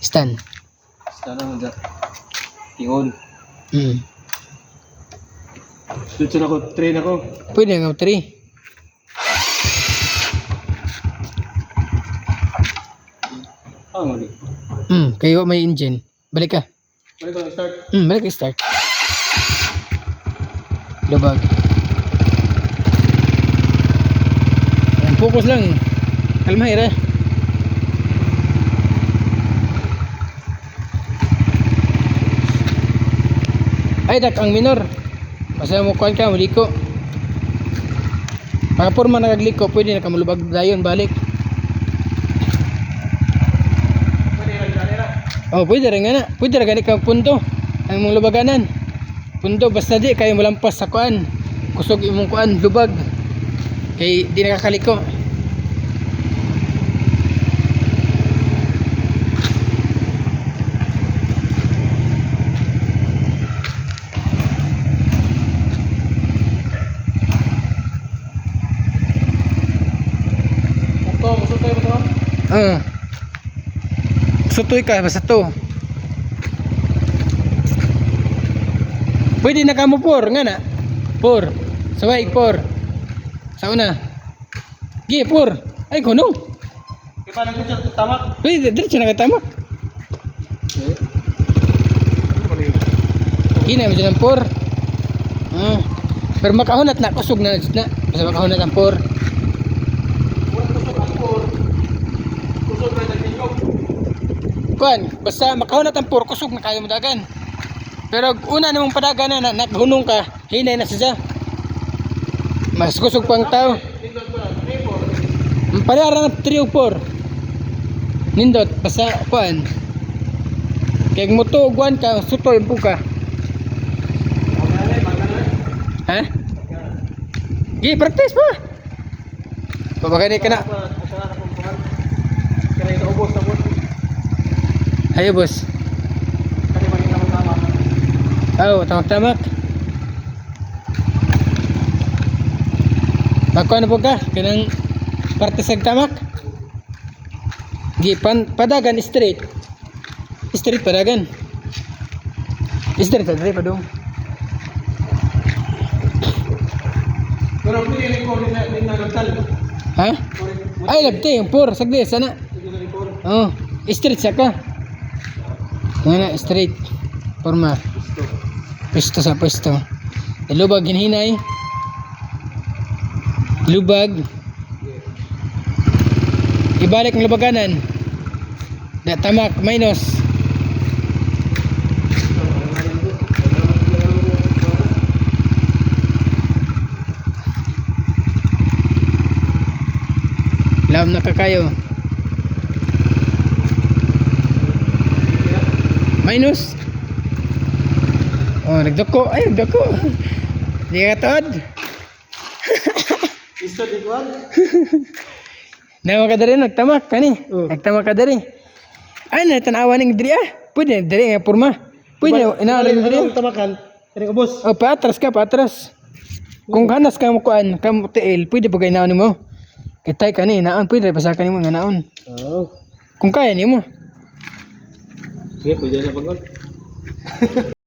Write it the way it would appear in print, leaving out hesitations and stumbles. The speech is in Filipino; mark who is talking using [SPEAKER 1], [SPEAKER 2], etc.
[SPEAKER 1] Stand.
[SPEAKER 2] Sana mo dyan. Ingon. Dito na ako, train ako.
[SPEAKER 1] Pwede nga 3.
[SPEAKER 2] Mo di.
[SPEAKER 1] Kayo may engine. Balik ka.
[SPEAKER 2] Balik ko lang start.
[SPEAKER 1] Balik ka start. Lubag. Ayan, focus lang. Kalma hira. Ay, dak ang minor. Basta mo kuhan ka, maliko. Mga porma nakagliko, pwede na kamulubag dayon, balik. Oh, pwede rin nga na. Pwede rin ganit kang punto. Ang mong lubaganan. Punto, basta di kayo malampas sa kuan. Kusog imong kuan, lubag. Kay di nakakaliko. Sutoy ka basta to. Pwede na kamo por nga na. Por. Saway por. Sa una. Gi por. Ay kuno.
[SPEAKER 2] Kaya paano ko siya tamak?
[SPEAKER 1] Pwede diretso na ka tamak. Gina mo dyan ang por. Pero makahunat na kusog na na. Basta makahunat ang por. Kuan, basta makahunat ang por, kusog na kayo madagan. Pero una namang padagan na naghunong ka, hinay na siya. Mas kusog pang tao. Parehara ng 3 o 4. Nindot, basta kuan. Kaya muto guan ka, sutoy po ka. Ha? Gi, practice pa. Pabagani ka na. Ayo bos. Oh, tamak-tamak. Ako ano po ka? Kanang parte sa tamak. Gi, padagan straight. Straight padagan. Straight pa dong.
[SPEAKER 2] Pero hindi ko rin na nagtal.
[SPEAKER 1] Ha? Ay, labte, yung por, sagdi, sana. Oh, straight siya ka. Nga straight. Forma. Pwesto sa pwesto. Lubag, hinhinay. Lubag. Ibalik ng lubaganan. Tamak, minus. Lam na kakayo. Minus. Oh, nagdako. Ay, nagdako. Di ka tood.
[SPEAKER 2] Isto di kuan.
[SPEAKER 1] Nawa ka dari, nagtamak ka ni. Nagtamak ka dari. Ay, natanawa ng diri ah. Pwede, diri nga porma. Pwede, inaalay ng diri.
[SPEAKER 2] Tamakan. Kaya ka boss.
[SPEAKER 1] Oh, paatras ka, paatras. Kung hanas ka mo kuan, kamo tiil, pwede pa kayo naon mo. Kitay ka ni, naon, pwede pa ka ni mo nga naon.
[SPEAKER 2] Oo.
[SPEAKER 1] Kung kaya ni mo.
[SPEAKER 2] Sige, pwede na pagod.